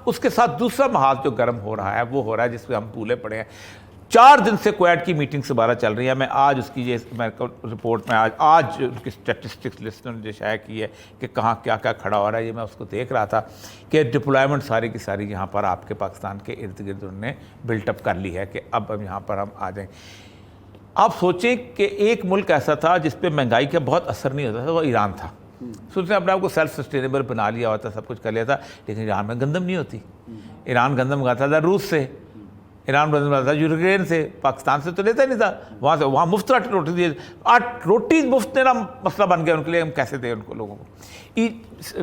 اس کے ساتھ دوسرا محاذ جو گرم ہو رہا ہے وہ ہو رہا ہے جس پہ ہم بھولے پڑے ہیں. 4 دن سے کویت کی میٹنگ دوبارہ چل رہی ہے. میں آج اس کی یہ رپورٹ میں آج ان کی اسٹیٹسٹکس لسٹ نے جو شائع کی ہے کہ کہاں کیا کیا کھڑا ہو رہا ہے, یہ میں اس کو دیکھ رہا تھا کہ ڈپلائمنٹ ساری کی ساری یہاں پر آپ کے پاکستان کے ارد گرد انہوں نے بلٹ اپ کر لی ہے کہ اب یہاں پر ہم آ جائیں. آپ سوچیں کہ ایک ملک ایسا تھا جس پہ مہنگائی کا بہت اثر نہیں ہوتا تھا, وہ ایران تھا. اس نے اپنے آپ کو سیلف سسٹینیبل بنا لیا ہوتا, سب کچھ کر لیا تھا, لیکن ایران میں گندم نہیں ہوتی. ایران گندم منگاتا تھا روس سے, ایران گندم منگاتا تھا یوکرین سے, پاکستان سے تو لیتا نہیں تھا. وہاں مفت روٹی دی, روٹی مفت دینا مسئلہ بن گیا ان کے لیے, ہم کیسے دیں ان کو لوگوں کو.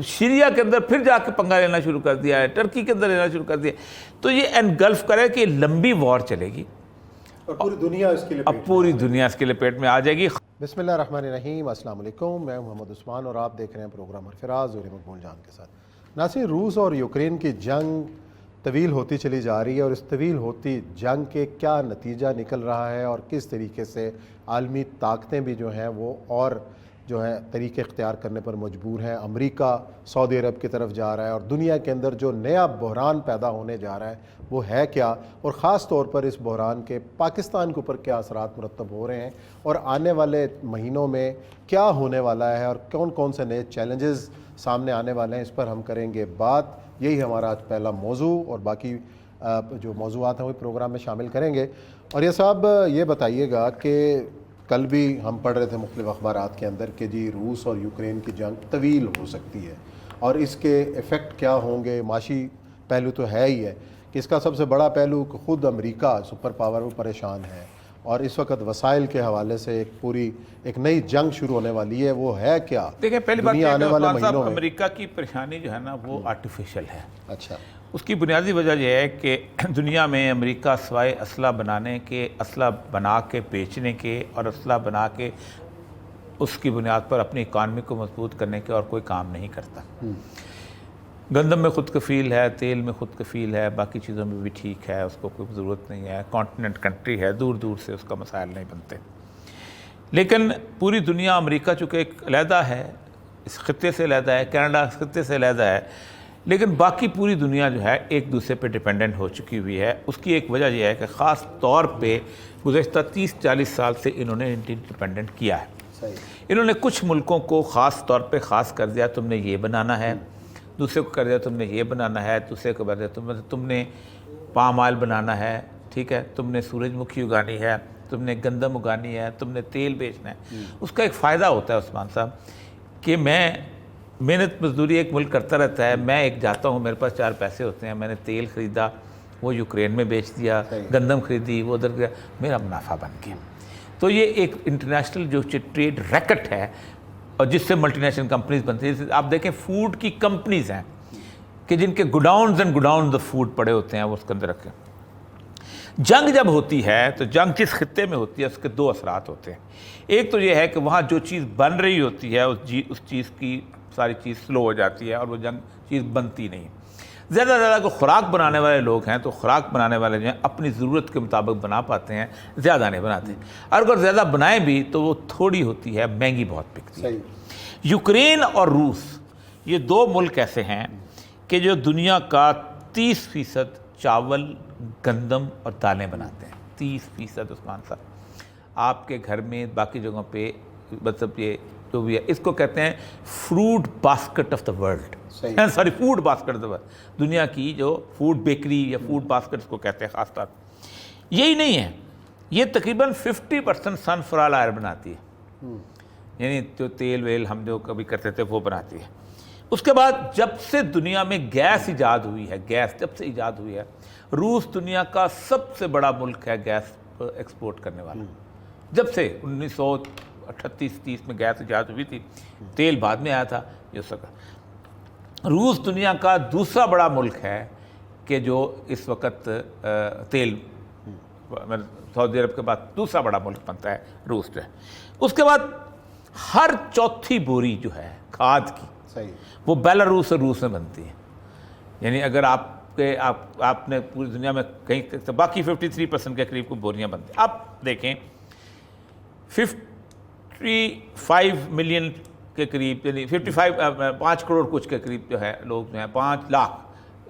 سیریا کے اندر پھر جا کے پنگا لینا شروع کر دیا ہے, ٹرکی کے اندر لینا شروع کر دیا. تو یہ انگلف کرے کہ لمبی وار چلے گی اور پوری دنیا اس کے لیے, اب پوری دنیا اس کے لپیٹ میں آ جائے گی. بسم اللہ الرحمن الرحیم. السلام علیکم, میں محمد عثمان اور آپ دیکھ رہے ہیں پروگرام الفراز اور مقبول جان کے ساتھ. ناصرین, روس اور یوکرین کی جنگ طویل ہوتی چلی جا رہی ہے اور اس طویل ہوتی جنگ کے کیا نتیجہ نکل رہا ہے اور کس طریقے سے عالمی طاقتیں بھی جو ہیں وہ اور جو ہے طریقے اختیار کرنے پر مجبور ہیں. امریکہ سعودی عرب کی طرف جا رہا ہے اور دنیا کے اندر جو نیا بحران پیدا ہونے جا رہا ہے وہ ہے کیا, اور خاص طور پر اس بحران کے پاکستان کے اوپر کیا اثرات مرتب ہو رہے ہیں اور آنے والے مہینوں میں کیا ہونے والا ہے اور کون کون سے نئے چیلنجز سامنے آنے والے ہیں, اس پر ہم کریں گے بات. یہی ہمارا آج پہلا موضوع اور باقی جو موضوعات ہیں وہ پروگرام میں شامل کریں گے. اور یہ صاحب یہ بتائیے گا کہ کل بھی ہم پڑھ رہے تھے مختلف اخبارات کے اندر کہ جی روس اور یوکرین کی جنگ طویل ہو سکتی ہے اور اس کے ایفیکٹ کیا ہوں گے. معاشی پہلو تو ہے ہی ہے کہ اس کا سب سے بڑا پہلو کہ خود امریکہ سپر پاور وہ پریشان ہے اور اس وقت وسائل کے حوالے سے ایک نئی جنگ شروع ہونے والی ہے. وہ ہے کیا؟ دیکھیں, پہلی بات دنیا آنے والے یہ مہینوں کہ میں امریکہ کی پریشانی جو ہے نا وہ آرٹیفیشل ہے. اچھا, اس کی بنیادی وجہ یہ ہے کہ دنیا میں امریکہ سوائے اسلحہ بنانے کے, اسلحہ بنا کے بیچنے کے اور اسلحہ بنا کے اس کی بنیاد پر اپنی اکانومی کو مضبوط کرنے کے اور کوئی کام نہیں کرتا. گندم میں خود کفیل ہے, تیل میں خود کفیل ہے, باقی چیزوں میں بھی ٹھیک ہے, اس کو کوئی ضرورت نہیں ہے. کانٹیننٹ کنٹری ہے, دور دور سے اس کا مسائل نہیں بنتے. لیکن پوری دنیا, امریکہ چونکہ ایک علیحدہ ہے, اس خطے سے علیحدہ ہے, کینیڈا اس خطے سے علیحدہ ہے, لیکن باقی پوری دنیا جو ہے ایک دوسرے پہ ڈیپینڈنٹ ہو چکی ہوئی ہے. اس کی ایک وجہ یہ ہے کہ خاص طور پہ گزشتہ 30-40 سال سے انہوں نے انڈیپینڈنٹ کیا ہے. انہوں نے کچھ ملکوں کو خاص طور پہ خاص کر دیا, تم نے یہ بنانا ہے, دوسرے کو کر دیا تم نے یہ بنانا ہے, دوسرے کو کر دیا تم نے پام آئل بنانا ہے, ٹھیک ہے, تم نے سورج مکھی اگانی ہے, تم نے گندم اگانی ہے, تم نے تیل بیچنا ہے. اس کا ایک فائدہ ہوتا ہے عثمان صاحب کہ میں محنت مزدوری ایک ملک کرتا رہتا ہے, میں ایک جاتا ہوں, میرے پاس 4 پیسے ہوتے ہیں, میں نے تیل خریدا وہ یوکرین میں بیچ دیا, گندم خریدی وہ ادھر گیا, میرا منافع بن گیا. تو یہ ایک انٹرنیشنل جو ٹریڈ ریکٹ ہے اور جس سے ملٹی نیشنل کمپنیز بنتی ہیں. آپ دیکھیں فوڈ کی کمپنیز ہیں کہ جن کے گوڈاؤنز اینڈ گوڈاؤنز آف فوڈ پڑے ہوتے ہیں, وہ اس کے اندر رکھیں. جنگ جب ہوتی ہے تو جنگ جس خطے میں ہوتی ہے اس کے 2 اثرات ہوتے ہیں. ایک تو یہ ہے کہ وہاں جو چیز بن رہی ہوتی ہے اس چیز کی ساری چیز سلو ہو جاتی ہے اور وہ جنگ چیز بنتی نہیں. زیادہ سے زیادہ کو خوراک بنانے والے لوگ ہیں تو خوراک بنانے والے جو ہیں اپنی ضرورت کے مطابق بنا پاتے ہیں, زیادہ نہیں بناتے. اور اگر زیادہ بنائیں بھی تو وہ تھوڑی ہوتی ہے, مہنگی بہت بکتی ہے. یوکرین اور روس یہ 2 ملک ایسے ہیں کہ جو دنیا کا 30% چاول, گندم اور دالیں بناتے ہیں. 30% عثمان صاحب. آپ کے گھر میں باقی جگہوں پہ مطلب یہ جو بھی ہے اس کو کہتے ہیں fruit basket of the world, sorry food basket of the world. دنیا کی جو فوڈ بیکری یا فوڈ باسکٹ اس کو کہتے ہیں خاص طور. یہی نہیں ہے, یہ تقریباً 50% سن فلار آئل بناتی ہے, یعنی جو تیل ویل ہم جو کبھی کرتے تھے وہ بناتی ہے. اس کے بعد جب سے دنیا میں گیس ایجاد ہوئی ہے, گیس جب سے ایجاد ہوئی ہے, روس دنیا کا سب سے بڑا ملک ہے گیس ایکسپورٹ کرنے والا. جب سے 1938-30 میں گیس ایجاد ہوئی تھی, تیل بعد میں آیا تھا. روس دنیا کا دوسرا بڑا ملک ہے کہ جو اس وقت تیل, سعودی عرب کے بعد دوسرا بڑا ملک بنتا ہے روس جو ہے. اس کے بعد ہر چوتھی بوری جو ہے کھاد کی وہ بیلاروس اور روس میں بنتی ہے. یعنی اگر آپ نے پوری دنیا میں کہیں باقی 53% کے قریب کو بوریاں بنتی ہیں. آپ دیکھیں 55 ملین کے قریب, یعنی 5 کروڑ کچھ کے قریب جو ہے لوگ جو ہیں, 5 لاکھ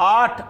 8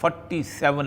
47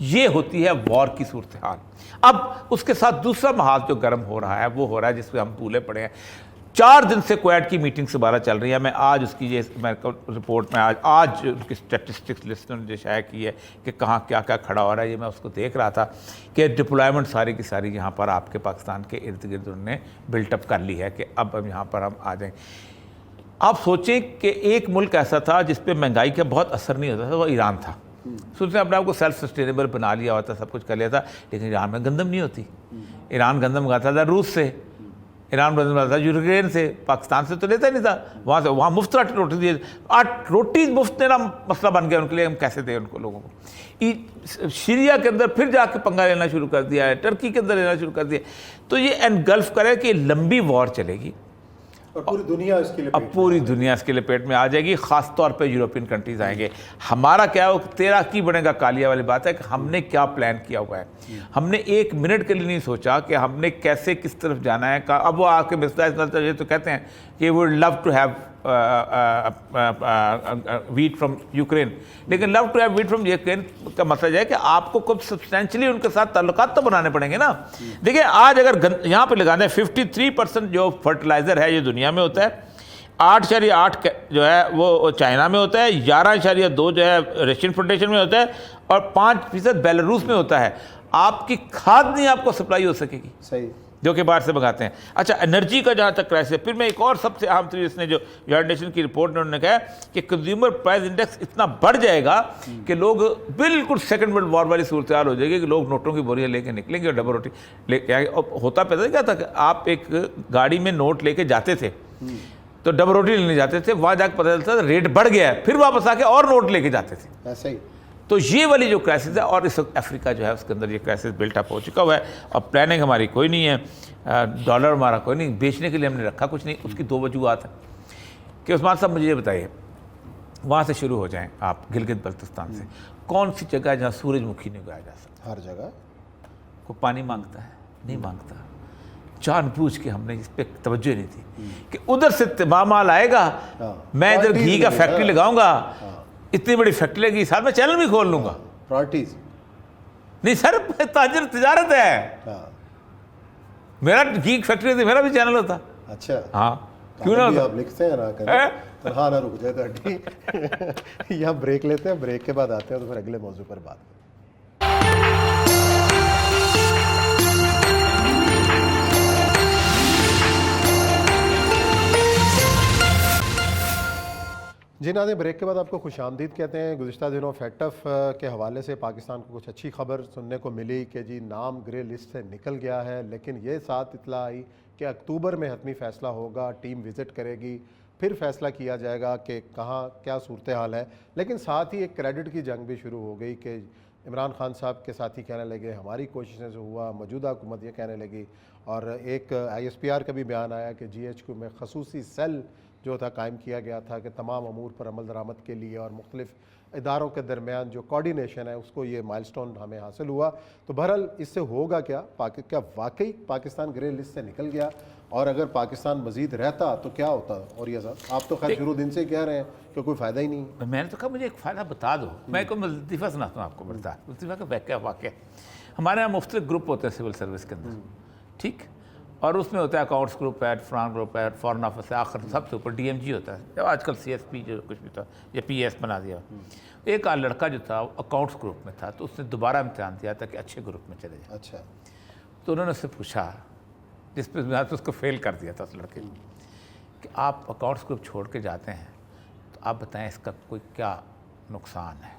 یہ ہوتی ہے وار کی صورتحال۔ اب اس کے ساتھ دوسرا محاذ جو گرم ہو رہا ہے وہ ہو رہا ہے جس پہ ہم بھولے پڑے ہیں۔ 4 دن سے کویت کی میٹنگ سے دوبارہ چل رہی ہے۔ میں آج اس کی یہ رپورٹ میں آج ان کی اسٹیٹسٹکس لسٹ نے جو شائع کی ہے کہ کہاں کیا کیا کھڑا ہو رہا ہے، یہ میں اس کو دیکھ رہا تھا کہ ڈپلائمنٹ ساری کی ساری یہاں پر آپ کے پاکستان کے ارد گرد انہوں نے بلٹ اپ کر لی ہے کہ اب یہاں پر ہم آ جائیں۔ آپ سوچیں کہ ایک ملک ایسا تھا جس پہ مہنگائی کا بہت اثر نہیں ہوتا تھا، وہ ایران تھا۔ اس نے اپنے آپ کو سیلف سسٹینیبل بنا لیا ہوتا، سب کچھ کر لیا تھا، لیکن ایران میں گندم نہیں ہوتی۔ ایران گندم کھاتا تھا روس سے، ایران گندم کھاتا تھا یوکرین سے، پاکستان سے تو لیتا ہی نہیں تھا، وہاں مفت روٹی دی، روٹی مفت دینا مسئلہ بن گیا ان کے لیے، ہم کیسے دیں ان کو لوگوں کو۔ سیریا کے اندر پھر جا کے پنگا لینا شروع کر دیا ہے، ٹرکی کے اندر لینا شروع کر دیا، تو یہ انگلف کرے کہ لمبی وار چلے گی اور پوری دنیا اس کے لیے اب پوری دنیا اس کے لپیٹ میں آ جائے گی، خاص طور پہ یورپین کنٹریز آئیں گے۔ ہمارا کیا ہو، تیرا کی بنے گا کالیا والی بات ہے کہ ہم نے کیا پلان کیا ہوا ہے۔ ہم نے 1 منٹ کے لیے نہیں سوچا کہ ہم نے کیسے کس طرف جانا ہے۔ اب وہ آ کے یہ تو کہتے ہیں کہ we would love to have wheat from Ukraine, لیکن love to have wheat from Ukraine کا مطلب ہے کہ آپ کو کچھ سبسٹینشلی ان کے ساتھ تعلقات تو بنانے پڑیں گے نا۔ دیکھیں آج اگر یہاں پہ لگانے 53% جو فرٹیلائزر ہے یہ دنیا میں ہوتا ہے، 8.8 جو ہے وہ چائنا میں ہوتا ہے، 11.2 جو ہے رشین فیڈریشن میں ہوتا ہے، اور 5% بیلاروس میں ہوتا ہے۔ آپ کی کھاد نہیں آپ کو سپلائی ہو سکے گی، صحیح، جو کہ باہر سے منگاتے ہیں۔ اچھا انرجی کا جہاں تک کرائسس ہے، پھر میں ایک اور سب سے اہم چیز اس نے جو یونائیٹڈ نیشن کی رپورٹ میں انہوں نے کہا کہ کنزیومر پرائز انڈیکس اتنا بڑھ جائے گا کہ لوگ بالکل سیکنڈ ورلڈ وار والی صورتحال ہو جائے گی کہ لوگ نوٹوں کی بوریاں لے کے نکلیں گے اور ڈبل روٹی لے کے آئیں گے۔ ہوتا پتہ کیا تھا کہ آپ ایک گاڑی میں نوٹ لے کے جاتے تھے تو ڈبل روٹی لینے جاتے تھے، وہاں جا کے پتہ چلتا تھا ریٹ بڑھ گیا ہے، پھر واپس آ کے اور نوٹ لے کے جاتے تھے۔ ایسا ہی تو یہ والی جو کرائسس ہے، اور اس وقت افریقہ جو ہے اس کے اندر یہ کرائسس بلٹ اپ ہو چکا ہوا ہے، اور پلاننگ ہماری کوئی نہیں ہے، ڈالر ہمارا کوئی نہیں، بیچنے کے لیے ہم نے رکھا کچھ نہیں۔ اس کی 2 وجوہات ہیں کہ عثمان صاحب مجھے یہ بتائیے، وہاں سے شروع ہو جائیں آپ گلگت بلتستان سے، کون سی جگہ ہے جہاں سورج مکھی نہیں اگایا جا سکتا؟ ہر جگہ کوئی پانی مانگتا ہے؟ نہیں مانگتا۔ جان بوجھ کے ہم نے اس پہ توجہ نہیں تھی کہ ادھر سے تمام مال آئے گا، میں ادھر گھی کا فیکٹری لگاؤں گا، اتنی بڑی فیکٹری لگی، ساتھ میں چینل بھی کھول لوں گا۔ پرائرٹیز نہیں سر، تاجر تجارت ہے، میرا گھی فیکٹری تھی، میرا بھی چینل ہوتا۔ اچھا ہاں کیوں نہ ہوتا؟ آپ لکھتے ہیں نا کریں تنہا نہ رک جائے تاکہ یہاں بریک لیتے ہیں، بریک کے بعد آتے ہیں تو پھر اگلے موضوع پر بات کریں۔ جی ناظرین، بریک کے بعد آپ کو خوش آمدید کہتے ہیں۔ گزشتہ دنوں فیکٹف کے حوالے سے پاکستان کو کچھ اچھی خبر سننے کو ملی کہ جی نام گرے لسٹ سے نکل گیا ہے، لیکن یہ ساتھ اطلاع آئی کہ اکتوبر میں حتمی فیصلہ ہوگا، ٹیم وزٹ کرے گی، پھر فیصلہ کیا جائے گا کہ کہاں کیا صورتحال ہے۔ لیکن ساتھ ہی ایک کریڈٹ کی جنگ بھی شروع ہو گئی کہ عمران خان صاحب کے ساتھی کہنے لگے ہماری کوششیں سے ہوا، موجودہ حکومت یہ کہنے لگی، اور ایک ISPR کا بھی بیان آیا کہ GHQ میں خصوصی سیل جو تھا قائم کیا گیا تھا کہ تمام امور پر عمل درآمد کے لیے اور مختلف اداروں کے درمیان جو کوارڈینیشن ہے اس کو یہ مائل سٹون ہمیں حاصل ہوا۔ تو بہرحال اس سے ہوگا کیا واقعی پاکستان گرے لسٹ سے نکل گیا، اور اگر پاکستان مزید رہتا تو کیا ہوتا؟ اور یہ صاحب آپ تو خیر شروع دن سے کہہ رہے ہیں کہ کوئی فائدہ ہی نہیں ہے۔ میں نے تو کہا مجھے ایک فائدہ بتا دو، میں کوئی لطیفہ سناتا ہوں آپ کو، بتا لطیفہ کا واقعہ۔ ہمارے یہاں مختلف گروپ ہوتے ہیں سول سروس کے اندر، ٹھیک، اور اس میں ہوتا ہے اکاؤنٹس گروپ ہے، فران گروپ ہے، فورن آفس ہے، آخر سب سے اوپر DMG ہوتا ہے، جب آج کل CSP جو کچھ بھی تھا یا PS بنا دیا۔ ایک لڑکا جو تھا اکاؤنٹس گروپ میں تھا، تو اس نے دوبارہ امتحان دیا تھا کہ اچھے گروپ میں چلے جائے۔ اچھا، تو انہوں نے اس سے پوچھا، جس پہ اس کو فیل کر دیا تھا اس لڑکے کو، کہ آپ اکاؤنٹس گروپ چھوڑ کے جاتے ہیں تو آپ بتائیں اس کا کوئی کیا نقصان ہے؟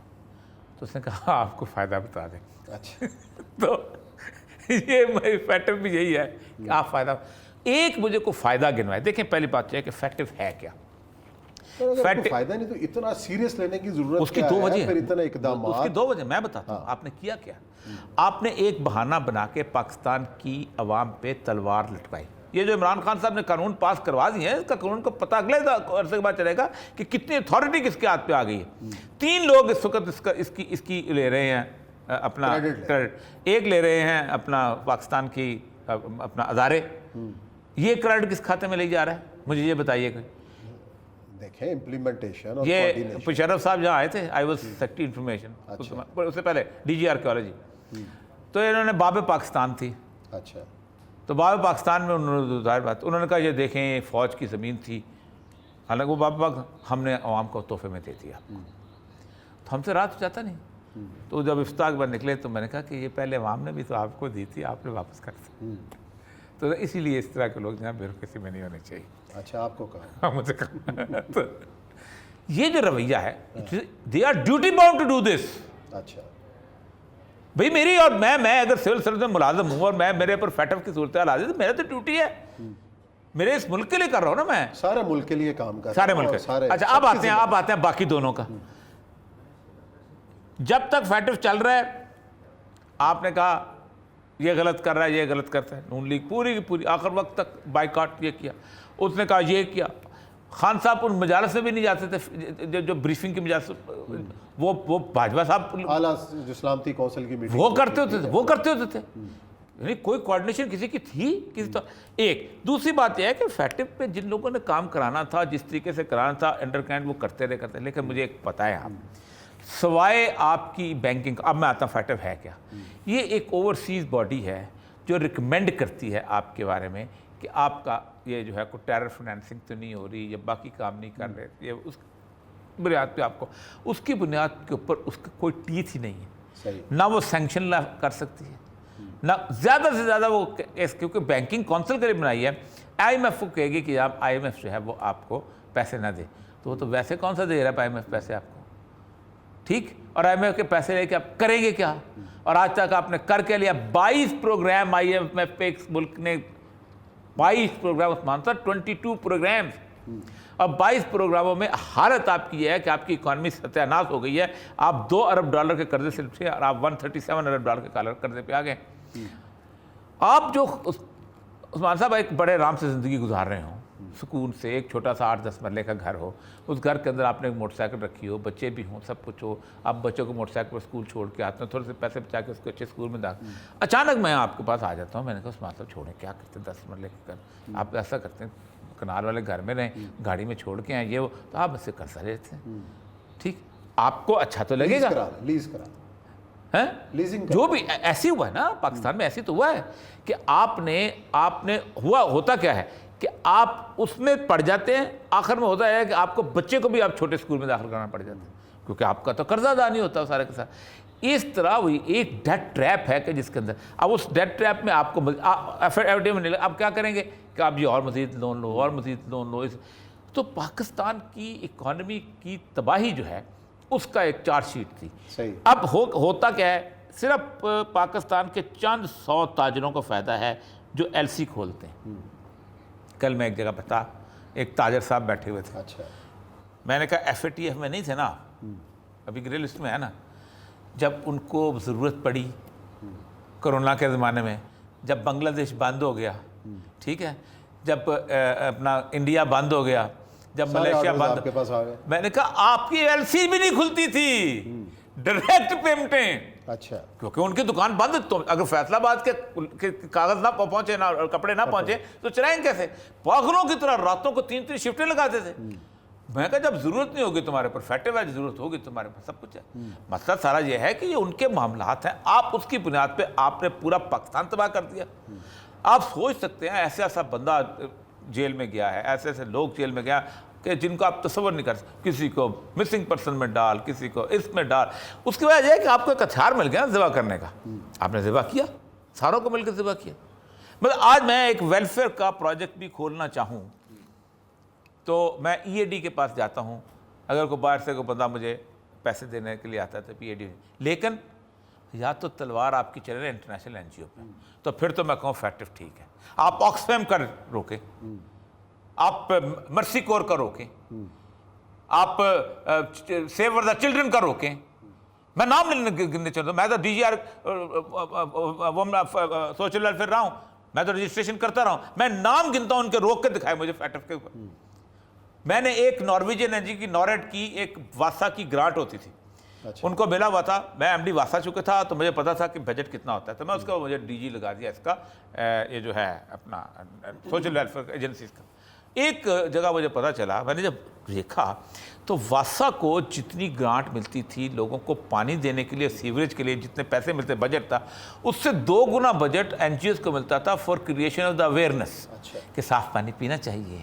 تو اس نے کہا آپ کو فائدہ بتا دیں۔ اچھا، تو یہ فیکٹو بھی یہی ہے کہ آپ فائدہ، ایک مجھے کو فائدہ گنوائے۔ دیکھیں پہلی بات یہ ہے کہ فیکٹو ہے کیا؟ فائدہ نہیں تو اتنا سیریس لینے کی ضرورت اس کی 2 وجہ، پھر اتنا اقدامات؟ اس کی 2 وجہ میں بتاتا ہوں۔ آپ نے کیا کیا؟ آپ نے ایک بہانہ بنا کے پاکستان کی عوام پہ تلوار لٹکائی۔ یہ جو عمران خان صاحب نے قانون پاس کروا دیے ہیں، اس کا قانون کو پتہ اگلے عرصے کے بعد چلے گا کہ کتنی اتھارٹی کس کے ہاتھ پہ آ گئی ہے۔ 3 لوگ اس وقت اس کی لے رہے ہیں اپنا کریڈٹ، ایک لے رہے ہیں اپنا پاکستان کی اپنا ادارے۔ یہ کریڈٹ کس کھاتے میں لے جا رہا ہے؟ مجھے یہ بتائیے کہ دیکھیں امپلیمنٹیشن اور یہ coordination. مشرف صاحب جہاں آئے تھے آئی واز سیکٹری انفارمیشن اس سے پہلے ڈی جی آرکیالوجی, تو انہوں نے باب پاکستان تھی, اچھا تو باب پاکستان میں انہوں نے ظاہر بات انہوں نے کہا یہ دیکھیں فوج کی زمین تھی, حالانکہ وہ باب پاک ہم نے عوام کو تحفے میں دے دیا, تو ہم سے رات جاتا نہیں. تو جب افتتاح کے بعد نکلے تو میں نے کہا کہ یہ پہلے عوام نے بھی تو آپ کو دی تھی, آپ نے واپس کر دی. تو اسی لیے اس طرح کے لوگ جہاں بیوروکریسی میں نہیں ہونے چاہیے. اچھا آپ کو کہا مجھے کہا تو یہ جو رویہ ہے they are duty bound to do this. اچھا بھئی میری اور میں اگر سول سروس میں ملازم ہوں اور میں میرے پر فیٹف کی صورتحال آ جائے تو میرا تو ڈیوٹی ہے, میرے اس ملک کے لیے کر رہا ہوں نا میں, سارے ملک کے لیے کام کر سارے ملک. اچھا اب آتے ہیں باقی دونوں کا. جب تک فیٹف چل رہا ہے آپ نے کہا یہ غلط کر رہا ہے, یہ غلط کرتا ہے, نون لیگ پوری کی پوری آخر وقت تک بائیکاٹ یہ کیا, اس نے کہا یہ کیا. خان صاحب ان مجالس میں بھی نہیں جاتے تھے جو بریفنگ کی مجالس, وہ باجوہ صاحب اعلیٰ جو سلامتی کونسل کی میٹنگ وہ کرتے ہوتے تھے. یعنی کوئی کوارڈینیشن کسی کی تھی کسی طرح. ایک دوسری بات یہ ہے کہ فیٹف پہ جن لوگوں نے کام کرانا تھا جس طریقے سے کرانا تھا انڈر کینڈ وہ کرتے رہے, لیکن مجھے ایک پتہ ہے آپ سوائے آپ کی بینکنگ, اب میں آتا ہوں فیٹف ہے کیا. یہ ایک اوورسیز باڈی ہے جو ریکمینڈ کرتی ہے آپ کے بارے میں کہ آپ کا یہ جو ہے کوئی ٹیرر فنانسنگ تو نہیں ہو رہی یا باقی کام نہیں کر رہے, یہ اس بنیاد پہ آپ کو, اس کی بنیاد کے اوپر اس کا کوئی ٹیتھ ہی نہیں ہے. نہ وہ سینکشن کر سکتی ہے, نہ زیادہ سے زیادہ وہ, کیونکہ بینکنگ کونسل کے لیے بنائی ہے. آئی ایم ایف کو کہے گی کہ آپ آئی ایم ایف جو ہے وہ آپ کو پیسے نہ دے, تو وہ تو ویسے کون سا دے رہا ہے آئی ایم ایف پیسے آپ کو, ٹھیک. اور آئی ایم ایف کے پیسے لے کے آپ کریں گے کیا؟ اور آج تک آپ نے کر کے لیا 22 پروگرام آئی ایم ایف پہ ملک نے, 22 پروگرام عثمان صاحب 22 پروگرامز, اب 22 پروگراموں میں حالت آپ کی یہ ہے کہ آپ کی اکانومی ستیہ ناش ہو گئی ہے. آپ $2 ارب کے قرضے سے تھے اور آپ $137 ارب کے قرضے پہ آ گئے. آپ جو عثمان صاحب ایک بڑے آرام سے زندگی گزار رہے ہوں, سکون سے, ایک چھوٹا سا 8-10 مرلے کا گھر ہو, اس گھر کے اندر آپ نے ایک موٹر سائیکل رکھی ہو, بچے بھی ہوں, سب کچھ ہو, آپ بچوں کو موٹر سائیکل پر اسکول چھوڑ کے آتے ہیں, تھوڑے سے پیسے بچا کے اس کو اچھے اسکول میں داخل. اچانک میں آپ کے پاس آ جاتا ہوں, میں نے کہا عثمان صاحب چھوڑیں, کیا کرتے ہیں 10 مرلے کے گھر, آپ ایسا کرتے ہیں کنال والے گھر میں رہیں, گاڑی میں چھوڑ کے آئیں, یہ وہ, تو آپ مجھ سے قرضہ لیتے ہیں. ٹھیک, آپ کو اچھا تو لگے گا, لیز کرا جو بھی ایسی ہوا ہے نا پاکستان میں, ایسی تو ہوا ہے کہ آپ نے ہوتا کیا ہے کہ آپ اس میں پڑ جاتے ہیں, آخر میں ہوتا ہے کہ آپ کو بچے کو بھی آپ چھوٹے اسکول میں داخل کرانا پڑ جاتا ہے کیونکہ آپ کا تو قرضہ ادا نہیں ہوتا سارے کے ساتھ. اس طرح وہی ایک ڈیٹ ٹریپ ہے کہ جس کے اندر اب اس ڈیٹ ٹریپ میں آپ کو آپ کیا کریں گے کہ آپ یہ اور مزید لون لو اور مزید لون لو. تو پاکستان کی اکانومی کی تباہی جو ہے اس کا ایک چارج شیٹ تھی. اب ہوتا کیا ہے, صرف پاکستان کے چند 100 تاجروں کو فائدہ ہے جو ایل سی کھولتے ہیں. کل میں ایک جگہ پتا ایک تاجر صاحب بیٹھے ہوئے تھے, اچھا میں نے کہا ایف اے ٹی ایف میں نہیں تھے نا, ابھی گرے لسٹ میں ہے نا, جب ان کو ضرورت پڑی کرونا کے زمانے میں, جب بنگلہ دیش بند ہو گیا, ٹھیک ہے, جب اپنا انڈیا بند ہو گیا, جب ملیشیا بند, میں نے کہا آپ کی ایل سی بھی نہیں کھلتی تھی, ڈائریکٹ پیمنٹیں. اچھا, کیونکہ ان کی دکان بند, تو اگر فیصل آباد کے کاغذ نہ پہنچے نہ کپڑے نہ پہنچے تو چلائیں کیسے؟ پاگلوں کی طرح راتوں کو 3 شفٹیں لگاتے تھے. میں کہا جب ضرورت نہیں ہوگی تمہارے پر فیٹو ہے, ضرورت ہوگی تمہارے پاس سب کچھ ہے. مسئلہ سارا یہ ہے کہ یہ ان کے معاملات ہیں, آپ اس کی بنیاد پہ آپ نے پورا پاکستان تباہ کر دیا. آپ سوچ سکتے ہیں ایسا بندہ جیل میں گیا ہے, ایسے لوگ جیل میں گیا کہ جن کو آپ تصور نہیں کر سکتے, کسی کو مسنگ پرسن میں ڈال, کسی کو اس میں ڈال. اس کی وجہ یہ ہے کہ آپ کو ایک ہتھیار مل گیا ذبح کرنے کا, آپ نے ذبح کیا, ساروں کو مل کے ذبح کیا. مطلب آج میں ایک ویلفیئر کا پروجیکٹ بھی کھولنا چاہوں تو میں ای اے ڈی کے پاس جاتا ہوں, اگر کوئی باہر سے کوئی بندہ مجھے پیسے دینے کے لیے آتا ہے تو پی اے ڈی, لیکن یا تو تلوار آپ کی چلے رہے انٹرنیشنل این جی او پہ, تو پھر تو میں کہوں فیٹف ٹھیک ہے, آپ آکسفیم کر روکیں, آپ مرسی کور کا روکیں, آپ سیو دا چلڈرن کا روکیں. میں نام گننے چاہتا ہوں, میں تو D G R social welfare رہا ہوں, میں تو رجسٹریشن کرتا رہا ہوں, میں نام گنتا ہوں ان کے, روک کے دکھائے مجھے فیٹف کے اوپر. میں نے ایک نارویجن این جی کی نوریٹ کی ایک واسا کی گرانٹ ہوتی تھی, ان کو ملا ہوا تھا, میں ایم ڈی واسا چکا تھا تو مجھے پتا تھا کہ بجٹ کتنا ہوتا ہے, تو میں اس کا مجھے ڈی جی لگا دیا اس کا, یہ جو ہے اپنا سوشل ویلفیئر ایجنسیز کا. ایک جگہ مجھے پتہ چلا، میں نے جب دیکھا تو واسا کو جتنی گرانٹ ملتی تھی لوگوں کو پانی دینے کے لیے، سیوریج کے لیے جتنے پیسے ملتے بجٹ تھا، اس سے 2 گنا بجٹ این جی اوز کو ملتا تھا for creation of the awareness, کہ صاف پانی پینا چاہیے،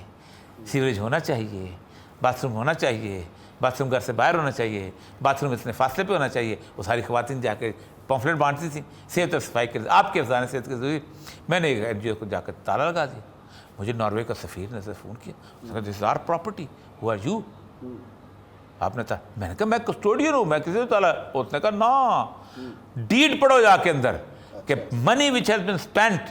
سیوریج ہونا چاہیے، باتھ روم ہونا چاہیے، باتھ روم گھر سے باہر ہونا چاہیے، باتھ روم اتنے فاصلے پہ ہونا چاہیے. وہ ساری خواتین جا کے پمفلٹ بانٹتی تھیں صحت اور صفائی کے لیے، آپ کے افزان صحت کے ضروری. میں نے ایک این جی او کو جا کر تالا لگا دیا. مجھے ناروے کا سفیر نے فون کیا، دس از آور پراپرٹی، ہو آر یو؟ آپ نے میں نے کہا میں کسٹوڈین ہوں، میں کسی کو تالا. اس نے کہا نا، ڈیڈ پڑھو جا کے اندر کہ منی وچ ہیز بین اسپینٹ،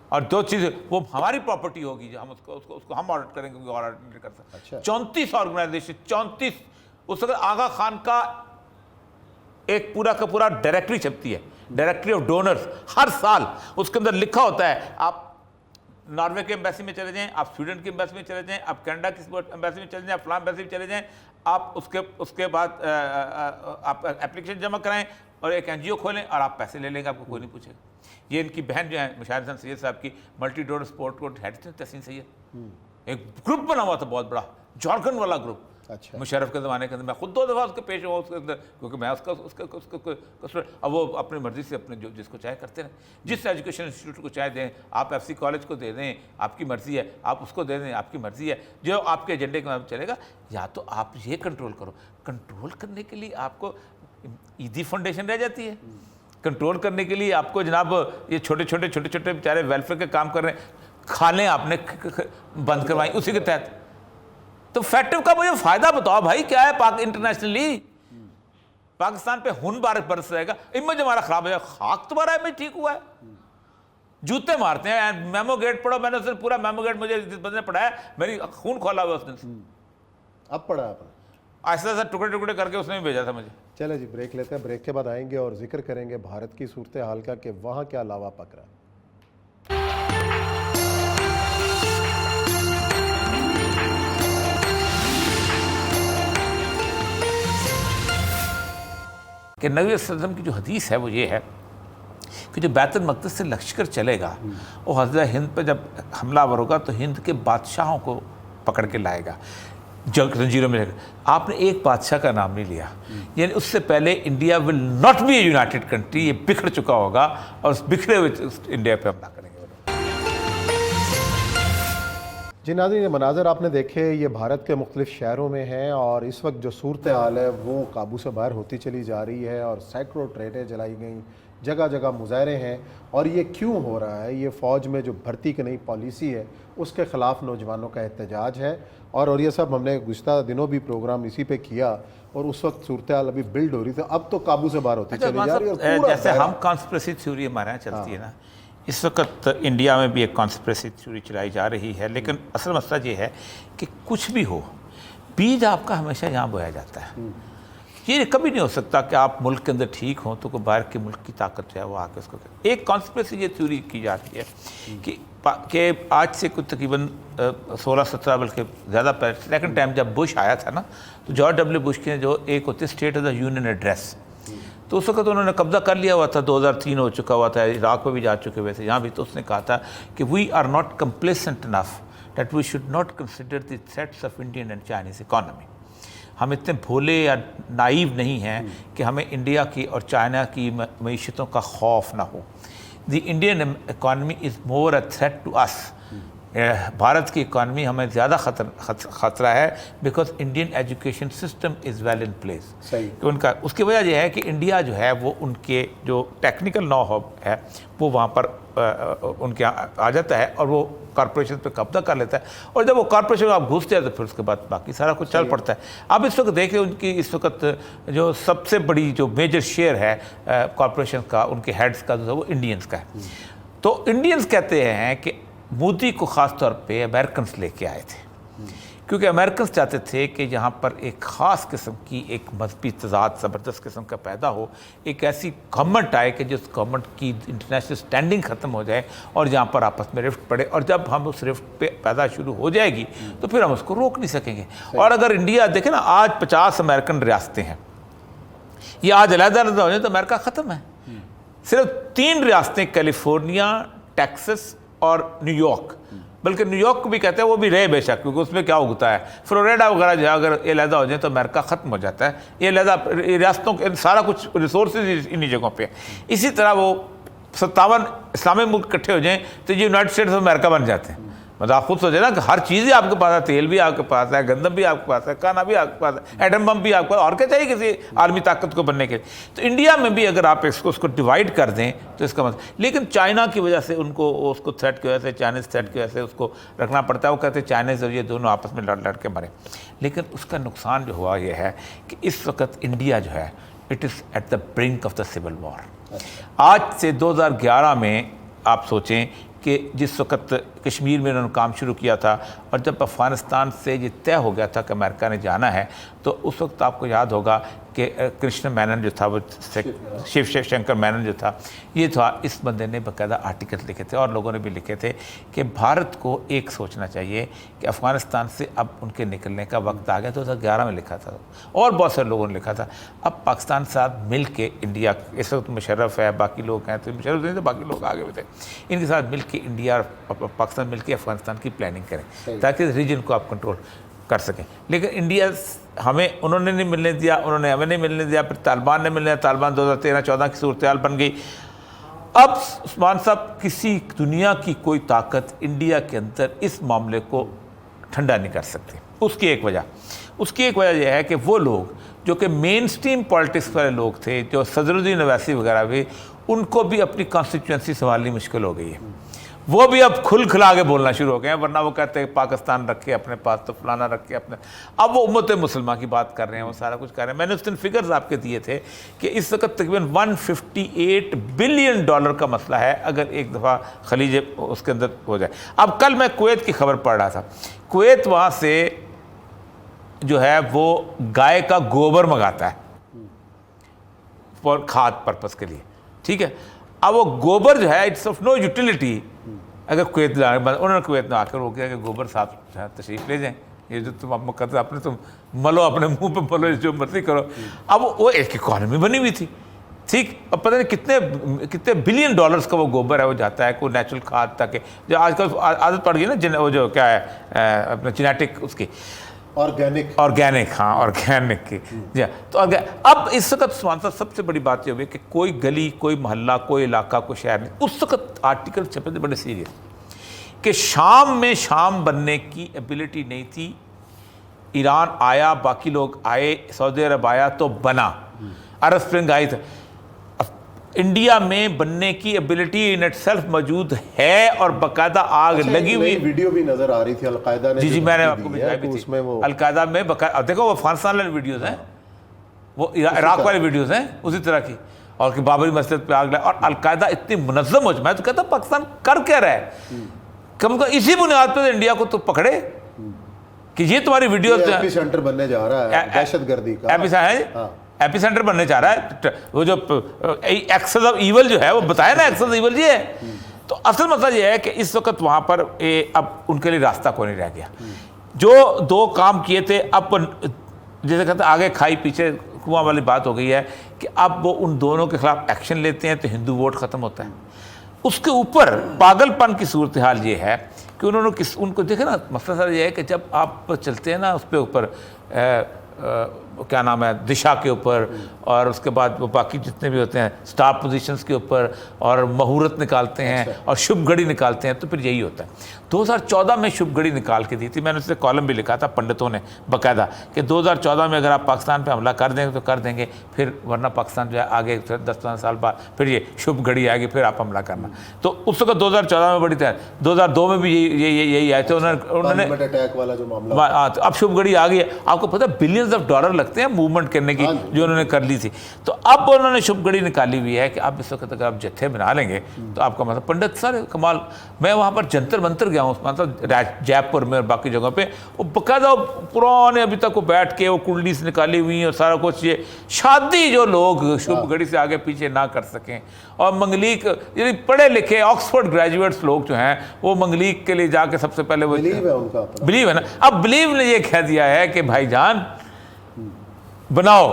اور 2 چیزیں وہ ہماری پراپرٹی ہوگی، جو ہم اس کو ہم آڈٹ کریں گے، اور آڈٹ نہیں کر سکتے. 34 آرگنائزیشن، 34. اس وقت آغا خان کا ایک پورا کا پورا ڈائریکٹری چھپتی ہے، ڈائریکٹری آف ڈونرز، ہر سال اس کے اندر لکھا ہوتا ہے آپ ناروے کے ایمبیسی میں چلے جائیں، آپ سویڈن کی ایمبیسی میں چلے جائیں، آپ کینیڈا کی ایمبیسی میں چلے جائیں، آپ فلاں ایمبیسی میں چلے جائیں، آپ اس کے بعد آپ اپلیکیشن جمع کرائیں اور ایک این جی او کھولیں اور آپ پیسے لے لیں گے، آپ کو کوئی نہیں پوچھے گا. یہ ان کی بہن جو ہے مشاہد حسن سید صاحب کی ملٹی ڈونر سپورٹ کو ہیڈ تھے تحسین سید. ایک گروپ بنا ہوا تھا بہت بڑا، جارکن والا گروپ. مشرف کے زمانے کے اندر میں خود 2 دفعہ اس کے پیش ہوا اس کے اندر، کیونکہ میں اب وہ اپنی مرضی سے اپنے جس کو چاہے کرتے رہیں، جس ایجوکیشن انسٹیٹیوٹ کو چاہے دیں، آپ ایف سی کالج کو دے دیں، آپ کی مرضی ہے، آپ اس کو دے دیں، آپ کی مرضی ہے، جو آپ کے ایجنڈے کے مطابق چلے گا. یا تو آپ یہ کنٹرول کرو، کنٹرول کرنے کے لیے آپ کو عیدی فاؤنڈیشن رہ جاتی ہے، کنٹرول کرنے کے لیے آپ کو جناب یہ چھوٹے چھوٹے بیچارے ویلفیئر کے کام کر رہے ہیں، کھالیں آپ نے بند کروائیں اسی کے تحت. تو فیکٹو کا مجھے فائدہ بتاؤ بھائی کیا ہے انٹرنیشنلی. پاکستان پہ ہن برس رہے گا، امیج ہمارا خراب ہو جائے، خاک تمہارا امیج ٹھیک ہوا ہے. جوتے مارتے ہیں. میمو گیٹ پڑھو، میں نے اس پورا میمو گیٹ مجھے جس بندے نے پڑھایا، میری خون کھولا ہوا اس نے. اب پڑھا آپ نے ایسا ایسا ٹکڑے کر کے اس نے بھی بھیجا تھا مجھے. چلے جی بریک لیتے ہیں، بریک کے بعد آئیں گے اور ذکر کریں گے بھارت کی صورتحال کا کہ وہاں کیا لاوا پک رہا ہے. کہ نبی صلی اللہ علیہ وسلم کی جو حدیث ہے وہ یہ ہے کہ جو بیت المقدس سے لشکر چلے گا وہ حضرہ ہند پہ جب حملہ آور ہوگا تو ہند کے بادشاہوں کو پکڑ کے لائے گا، زنجیروں میں. آپ نے ایک بادشاہ کا نام نہیں لیا، یعنی اس سے پہلے India will not be a united country, یہ بکھر چکا ہوگا اور اس بکھرے ہوئے انڈیا پہ حملہ کریں گے. جی ناظرین، یہ مناظر آپ نے دیکھے یہ بھارت کے مختلف شہروں میں ہیں، اور اس وقت جو صورتحال ہے وہ قابو سے باہر ہوتی چلی جا رہی ہے، اور سینکڑوں ٹرینیں جلائی گئیں، جگہ جگہ مظاہرے ہیں. اور یہ کیوں ہو رہا ہے؟ یہ فوج میں جو بھرتی کی نئی پالیسی ہے اس کے خلاف نوجوانوں کا احتجاج ہے. اور یہ سب ہم نے گزشتہ دنوں بھی پروگرام اسی پہ کیا، اور اس وقت صورتحال ابھی بلڈ ہو رہی تھی، اب تو قابو سے باہر ہوتی چلی جا رہی ہے. جیسے ہم کانسپریسی تھیوری ہمارے یہاں چلتی ہے نا، اس وقت انڈیا میں بھی ایک کانسپریسی تھیوری چلائی جا رہی ہے. لیکن اصل مسئلہ یہ ہے کہ کچھ بھی ہو، بیج آپ کا ہمیشہ یہاں بویا جاتا ہے. یہ کبھی نہیں ہو سکتا کہ آپ ملک کے اندر ٹھیک ہوں تو کوئی باہر کے ملک کی طاقت جو ہے وہ آ کے اس کو. ایک کانسپریسی یہ تھیوری کی جاتی ہے کہ آج سے کچھ تقریباً 16-17 بلکہ زیادہ پہلے سیکنڈ ٹائم جب بش آیا تھا نا، تو جارج ڈبلیو بش کے جو ایک ہوتی ہے state of the union address, تو اس وقت انہوں نے قبضہ کر لیا ہوا تھا، 2003 ہو چکا ہوا تھا، عراق میں بھی جا چکے ہوئے تھے، یہاں بھی. تو اس نے کہا تھا کہ we are not complacent enough that we should not consider the threats of Indian and Chinese economy. ہم اتنے بھولے یا نائیو نہیں ہیں کہ ہمیں انڈیا کی اور چائنا کی معیشتوں کا خوف نہ ہو. The Indian economy is more a threat to us. Bharat کی اکانومی ہمیں زیادہ خطرہ ہے because Indian education system is well in place. ان کا اس کی وجہ یہ ہے کہ انڈیا جو ہے وہ ان کے جو ٹیکنیکل نو ہاؤ ہے وہ وہاں پر ان کے آ جاتا ہے اور وہ کارپوریشن پہ قبضہ کر لیتا ہے. اور جب وہ کارپوریشن میں آپ گھستے ہیں تو پھر اس کے بعد باقی سارا کچھ چل پڑتا ہے. اب اس وقت دیکھیں ان کی اس وقت جو سب سے بڑی جو میجر شیئر ہے کارپوریشن کا، ان کے ہیڈز کا جو ہے وہ انڈینز کا ہے. تو انڈینز کہتے ہیں کہ مودی کو خاص طور پہ امریکنز لے کے آئے تھے، کیونکہ امریکنز چاہتے تھے کہ جہاں پر ایک خاص قسم کی ایک مذہبی تضاد زبردست قسم کا پیدا ہو، ایک ایسی گورنمنٹ آئے کہ جس گورنمنٹ کی انٹرنیشنل سٹینڈنگ ختم ہو جائے اور جہاں پر آپس میں رفٹ پڑے. اور جب ہم اس رفٹ پہ پیدا شروع ہو جائے گی تو پھر ہم اس کو روک نہیں سکیں گے. اور اگر انڈیا دیکھیں نا، آج 50 امریکن ریاستیں ہیں، یہ آج علیحدہ علیحدہ ہو جائیں تو امریکہ ختم ہے. صرف 3 ریاستیں کیلیفورنیا، ٹیکسس اور نیو یارک، بلکہ نیو یارک کو بھی کہتے ہیں وہ بھی رہے بے شک، کیونکہ اس میں کیا اگتا ہے، فلوریڈا وغیرہ جو ہے اگر یہ علیحدہ ہو جائیں تو امریکہ ختم ہو جاتا ہے، یہ علیحدہ ریاستوں کے سارا کچھ ریسورسز انہی جگہوں پہ. اسی طرح وہ 57 اسلامی ملک اکٹھے ہو جائیں تو یہ یونائٹڈ اسٹیٹس آف امریکہ بن جاتے ہیں. مطلب آپ خود سوچیں نا کہ ہر چیز ہی آپ کے پاس ہے، تیل بھی آپ کے پاس ہے، گندم بھی آپ کے پاس ہے، کھانا بھی آپ کے پاس ہے، ایٹم بم بھی آپ کے پاس، اور کیا چاہیے کسی عالمی طاقت کو بننے کے لیے. تو انڈیا میں بھی اگر آپ اس کو ڈیوائڈ کر دیں تو اس کا مطلب، لیکن چائنا کی وجہ سے ان کو اس کو تھریٹ کی وجہ سے، چائنیز تھریٹ کی وجہ سے اس کو رکھنا پڑتا ہے. وہ کہتے ہیں چائنیز اور یہ دونوں آپس میں لڑ کے مرے. لیکن اس کا نقصان جو ہوا یہ ہے کہ اس وقت انڈیا جو ہے it is at the brink of the civil war. آج سے 2011 میں آپ سوچیں کہ جس وقت کشمیر میں انہوں نے کام شروع کیا تھا اور جب افغانستان سے یہ طے ہو گیا تھا کہ امریکہ نے جانا ہے، تو اس وقت آپ کو یاد ہوگا کہ کرشن مینن جو تھا، وہ شیو شنکر مینن جو تھا، یہ تھا، اس بندے نے باقاعدہ آرٹیکل لکھے تھے اور لوگوں نے بھی لکھے تھے کہ بھارت کو ایک سوچنا چاہیے کہ افغانستان سے اب ان کے نکلنے کا وقت آ گیا. 2011 میں لکھا تھا اور بہت سارے لوگوں نے لکھا تھا. اب پاکستان ساتھ مل کے انڈیا، اس وقت مشرف ہے، باقی لوگ ہیں، تو مشرف نہیں تھے، باقی لوگ آگے ہوئے تھے، ان کے ساتھ مل کے انڈیا اور پاکستان مل کے افغانستان کی پلاننگ کریں تاکہ ریجن کو آپ کنٹرول کر سکیں. لیکن انڈیا ہمیں، انہوں نے نہیں ملنے دیا، انہوں نے ہمیں نہیں ملنے دیا، پھر طالبان نے ملنے دیا. طالبان 2013-14 کی صورتحال بن گئی. اب عثمان صاحب کسی دنیا کی کوئی طاقت انڈیا کے اندر اس معاملے کو ٹھنڈا نہیں کر سکتی. اس کی ایک وجہ یہ ہے کہ وہ لوگ جو کہ مین سٹریم پالیٹکس والے لوگ تھے، جو صدر الدین اویسی وغیرہ بھی، ان کو بھی اپنی کانسٹیٹوئنسی سنبھالنی مشکل ہو گئی ہے. وہ بھی اب کھلا کے بولنا شروع ہو گئے ہیں، ورنہ وہ کہتے ہیں پاکستان رکھے اپنے پاس تو فلانا رکھے اپنے. اب وہ امت مسلمہ کی بات کر رہے ہیں، وہ سارا کچھ کر رہے ہیں. میں نے اس دن فگرز آپ کے دیے تھے کہ اس وقت تقریباً $158 بلین کا مسئلہ ہے اگر ایک دفعہ خلیج اس کے اندر ہو جائے. اب کل میں کویت کی خبر پڑھ رہا تھا، کویت وہاں سے جو ہے وہ گائے کا گوبر منگاتا ہے فور کھاد پرپس کے لیے، ٹھیک ہے. اب وہ گوبر جو ہے اٹس آف نو یوٹیلیٹی. اگر کویت انہوں نے کویت میں آ کر وہ کیا کہ گوبر صاحب تشریف لے جائیں، یہ جو تم اب کرتے اپنے تم ملو، اپنے منہ پہ ملو، جو مرضی کرو. اب وہ ایک اکانومی بنی ہوئی تھی، ٹھیک. اب پتہ نہیں کتنے $بلین کا وہ گوبر ہے، وہ جاتا ہے کوئی نیچرل کھاد تک. جو آج کل عادت پڑ گئی نا، وہ جو کیا ہے اپنا جینیٹک، اس کی آرگینک، ہاں آرگینک کی. جی تو اب اس وقت عثمان صاحب سب سے بڑی بات یہ ہوئی کہ کوئی گلی، کوئی محلہ، کوئی علاقہ، کوئی شہر نہیں. اس وقت آرٹیکل چھپے تھے بڑے سیریس کہ شام میں شام بننے کی ایبلٹی نہیں تھی. ایران آیا، باقی لوگ آئے، سعودی عرب آیا تو بنا، عرب سپرنگ آئی تھا. انڈیا میں بننے کی ایبلٹی ان اٹ سیلف موجود ہے اور باقاعدہ آگ لگی ہوئی. ویڈیو بھی نظر آ رہی تھی القاعدہ نے، جی میں نے آپ کو بھیجائی بھی تھی. القاعدہ میں دیکھو وہ افغانستان والی ویڈیوز ہیں، وہ عراق والی ویڈیوز ہیں اسی طرح کی، اور کہ بابری مسجد پہ آگ لگا. اور القاعدہ اتنی منظم ہو، میں تو کہتا ہوں پاکستان کر کیا رہا ہے، کم از کم اسی بنیاد پہ انڈیا کو تو پکڑے کہ یہ تمہاری ویڈیوز ایپی سینٹر بننے جا رہا ہے دہشت گردی کا، ایپی سینٹر بننے چاہ رہا ہے. وہ جو ایکسز آف ایول جو ہے وہ بتایا نا، ایکسز ایول یہ ہے. تو اصل مسئلہ یہ ہے کہ اس وقت وہاں پر اب ان کے لیے راستہ کوئی نہیں رہ گیا. جو دو کام کیے تھے، اب جیسے کہتے ہیں آگے کھائی پیچھے کنواں والی بات ہو گئی ہے کہ اب وہ ان دونوں کے خلاف ایکشن لیتے ہیں تو ہندو ووٹ ختم ہوتا ہے. اس کے اوپر پاگل پن کی صورتحال یہ ہے کہ انہوں نے ان کو دیکھے نا، مسئلہ سر یہ ہے کہ جب آپ چلتے ہیں نا اس پہ اوپر کیا نام ہے، دشا کے اوپر، اور اس کے بعد وہ باقی جتنے بھی ہوتے ہیں سٹار پوزیشنز کے اوپر، اور مہورت نکالتے ہیں اور شبھ گھڑی نکالتے ہیں، تو پھر یہی ہوتا ہے. 2014 میں شبھ گھڑی نکال کے دی تھی، میں نے اس سے کالم بھی لکھا تھا پنڈتوں نے باقاعدہ کہ 2014 میں اگر آپ پاکستان پہ حملہ کر دیں گے تو کر دیں گے، پھر ورنہ پاکستان جو ہے آگے 10-15 سال بعد پھر یہ شبھ گھڑی آئے گی، پھر آپ حملہ کرنا. تو اس وقت 2014 میں بڑی تیار، 2002 میں بھی یہی آئے تھے. انہوں نے اٹیک والا جو معاملہ، اب شبھ گھڑی آ گئی ہے. آپ کو پتہ ہے $بلینز لگتے ہیں موومنٹ کرنے کی جو انہوں نے کر لی تھی. تو اب انہوں نے شبھ گھڑی نکالی ہوئی ہے کہ اب اس وقت اگر آپ جتھے بنا لیں گے تو آپ کا مطلب پنڈت سارے کمال. میں وہاں پر جنتر منتر گیا ہوں، مطلب جے پور میں اور باقی جگہوں پہ، وہ باقاعدہ پرانے ابھی تک وہ بیٹھ کے وہ کنڈلی سے نکالی ہوئی ہیں اور سارا کچھ. یہ شادی جو لوگ شبھ گھڑی سے آگے پیچھے نہ کر سکیں، اور منگلیک یعنی پڑھے لکھے آکسفورڈ گریجویٹس لوگ جو ہیں وہ منگلیک کے لیے جا کے سب سے پہلے وہ بلیو ہے نا. اب بلیو نے یہ کہہ دیا ہے کہ بھائی جان بناؤ،